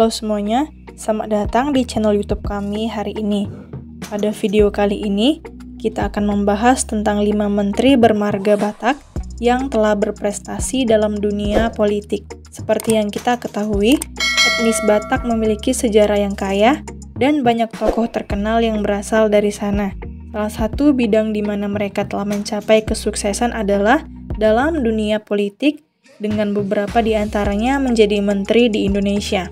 Halo semuanya, selamat datang di channel YouTube kami hari ini. Pada video kali ini, kita akan membahas tentang 5 menteri bermarga Batak yang telah berprestasi dalam dunia politik. Seperti yang kita ketahui, etnis Batak memiliki sejarah yang kaya dan banyak tokoh terkenal yang berasal dari sana. Salah satu bidang di mana mereka telah mencapai kesuksesan adalah dalam dunia politik, dengan beberapa di antaranya menjadi menteri di Indonesia.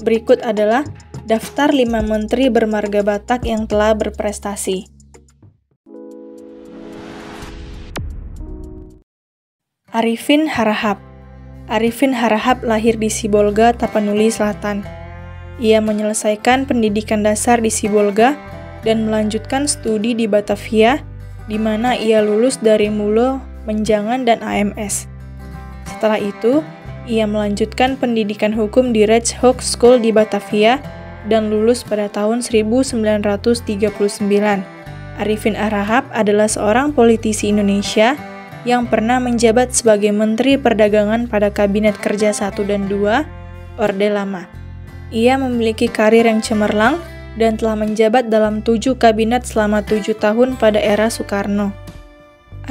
Berikut adalah daftar 5 menteri bermarga Batak yang telah berprestasi. Arifin Harahap. Arifin Harahap lahir di Sibolga, Tapanuli Selatan. Ia menyelesaikan pendidikan dasar di Sibolga dan melanjutkan studi di Batavia, di mana ia lulus dari Mulo, Menjangan, dan AMS. Setelah itu, ia melanjutkan pendidikan hukum di Rechtshoek School di Batavia dan lulus pada tahun 1939. Arifin Harahap adalah seorang politisi Indonesia yang pernah menjabat sebagai Menteri Perdagangan pada Kabinet Kerja 1 dan 2 Orde Lama. Ia memiliki karir yang cemerlang dan telah menjabat dalam 7 kabinet selama 7 tahun pada era Soekarno.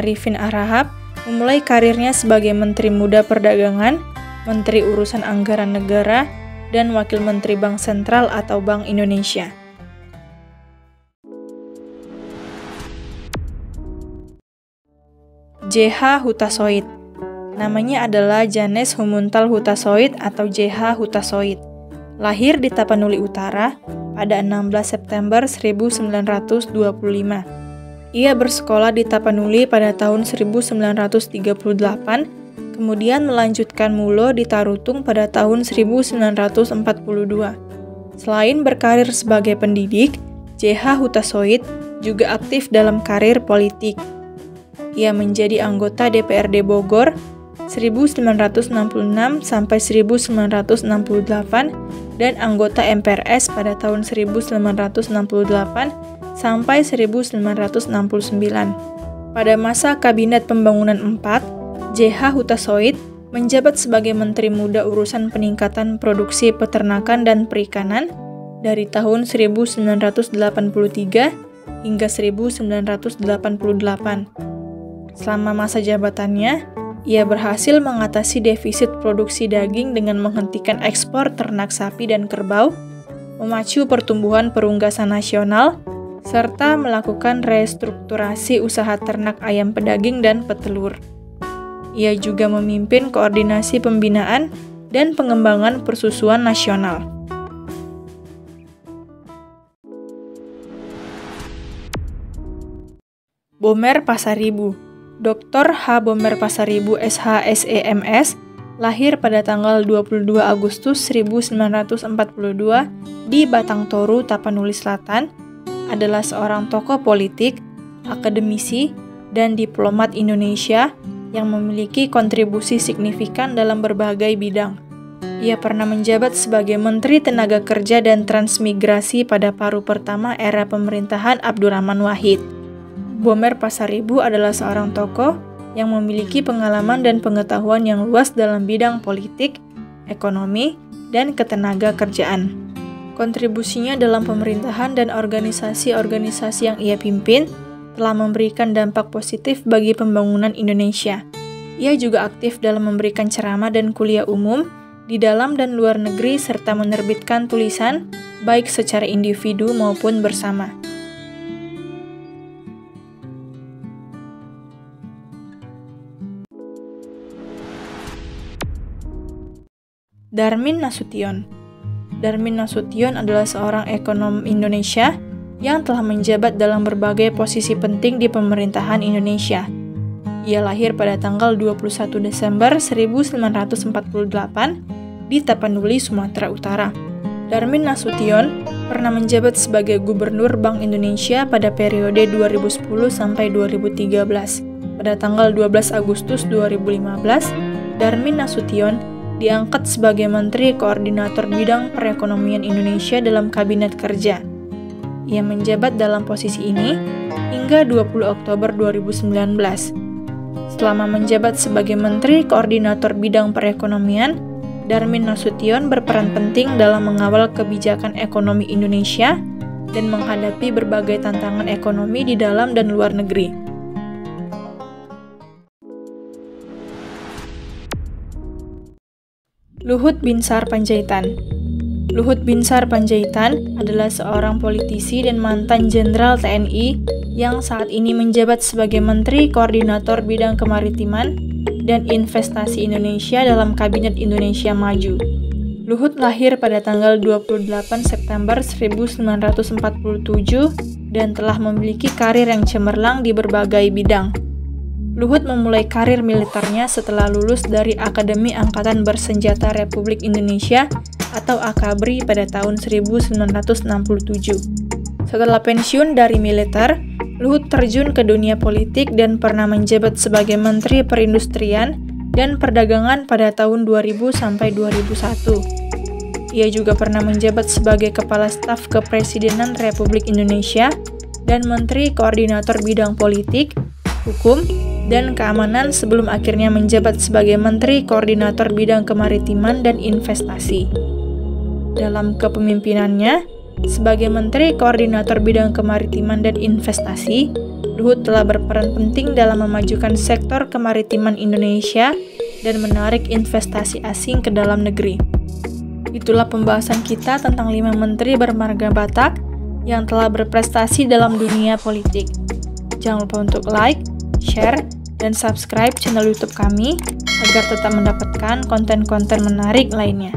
Arifin Harahap memulai karirnya sebagai Menteri Muda Perdagangan, Menteri Urusan Anggaran Negara, dan Wakil Menteri Bank Sentral atau Bank Indonesia. JH Hutasoit. Namanya adalah Janez Humuntal Hutasoit atau JH Hutasoit. Lahir di Tapanuli Utara pada 16 September 1925. Ia bersekolah di Tapanuli pada tahun 1938, kemudian melanjutkan Mulo di Tarutung pada tahun 1942. Selain berkarir sebagai pendidik, JH Hutasoit juga aktif dalam karir politik. Ia menjadi anggota DPRD Bogor 1966 sampai 1968 dan anggota MPRS pada tahun 1968 sampai 1969. Pada masa Kabinet Pembangunan 4, JH Hutasoit menjabat sebagai Menteri Muda Urusan Peningkatan Produksi Peternakan dan Perikanan dari tahun 1983 hingga 1988. Selama masa jabatannya, ia berhasil mengatasi defisit produksi daging dengan menghentikan ekspor ternak sapi dan kerbau, memacu pertumbuhan perunggasan nasional, serta melakukan restrukturasi usaha ternak ayam pedaging dan petelur. Ia juga memimpin koordinasi pembinaan dan pengembangan persusuan nasional. Bomer Pasaribu. Dr. H. Bomer Pasaribu SH SEMS lahir pada tanggal 22 Agustus 1942 di Batang Toru, Tapanuli Selatan, adalah seorang tokoh politik, akademisi, dan diplomat Indonesia yang memiliki kontribusi signifikan dalam berbagai bidang. Ia pernah menjabat sebagai Menteri Tenaga Kerja dan Transmigrasi pada paruh pertama era pemerintahan Abdurrahman Wahid. Bomer Pasaribu adalah seorang tokoh yang memiliki pengalaman dan pengetahuan yang luas dalam bidang politik, ekonomi, dan ketenaga kerjaan. Kontribusinya dalam pemerintahan dan organisasi-organisasi yang ia pimpin telah memberikan dampak positif bagi pembangunan Indonesia. Ia juga aktif dalam memberikan ceramah dan kuliah umum di dalam dan luar negeri serta menerbitkan tulisan baik secara individu maupun bersama. Darmin Nasution. Darmin Nasution adalah seorang ekonom Indonesia yang telah menjabat dalam berbagai posisi penting di pemerintahan Indonesia. Ia lahir pada tanggal 21 Desember 1948 di Tapanuli, Sumatera Utara. Darmin Nasution pernah menjabat sebagai Gubernur Bank Indonesia pada periode 2010 sampai 2013. Pada tanggal 12 Agustus 2015, Darmin Nasution diangkat sebagai Menteri Koordinator Bidang Perekonomian Indonesia dalam Kabinet Kerja. Ia menjabat dalam posisi ini hingga 20 Oktober 2019. Selama menjabat sebagai Menteri Koordinator Bidang Perekonomian, Darmin Nasution berperan penting dalam mengawal kebijakan ekonomi Indonesia dan menghadapi berbagai tantangan ekonomi di dalam dan luar negeri. Luhut Binsar Panjaitan. Luhut Binsar Panjaitan adalah seorang politisi dan mantan Jenderal TNI yang saat ini menjabat sebagai Menteri Koordinator Bidang Kemaritiman dan Investasi Indonesia dalam Kabinet Indonesia Maju. Luhut lahir pada tanggal 28 September 1947 dan telah memiliki karir yang cemerlang di berbagai bidang. Luhut memulai karir militernya setelah lulus dari Akademi Angkatan Bersenjata Republik Indonesia atau AKABRI pada tahun 1967. Setelah pensiun dari militer, Luhut terjun ke dunia politik dan pernah menjabat sebagai Menteri Perindustrian dan Perdagangan pada tahun 2000 sampai 2001. Ia juga pernah menjabat sebagai Kepala Staf Kepresidenan Republik Indonesia dan Menteri Koordinator Bidang Politik, Hukum, dan Keamanan sebelum akhirnya menjabat sebagai Menteri Koordinator Bidang Kemaritiman dan Investasi. Dalam kepemimpinannya, sebagai Menteri Koordinator Bidang Kemaritiman dan Investasi, Luhut telah berperan penting dalam memajukan sektor kemaritiman Indonesia dan menarik investasi asing ke dalam negeri. Itulah pembahasan kita tentang 5 menteri bermarga Batak yang telah berprestasi dalam dunia politik. Jangan lupa untuk like, share, dan subscribe channel YouTube kami agar tetap mendapatkan konten-konten menarik lainnya.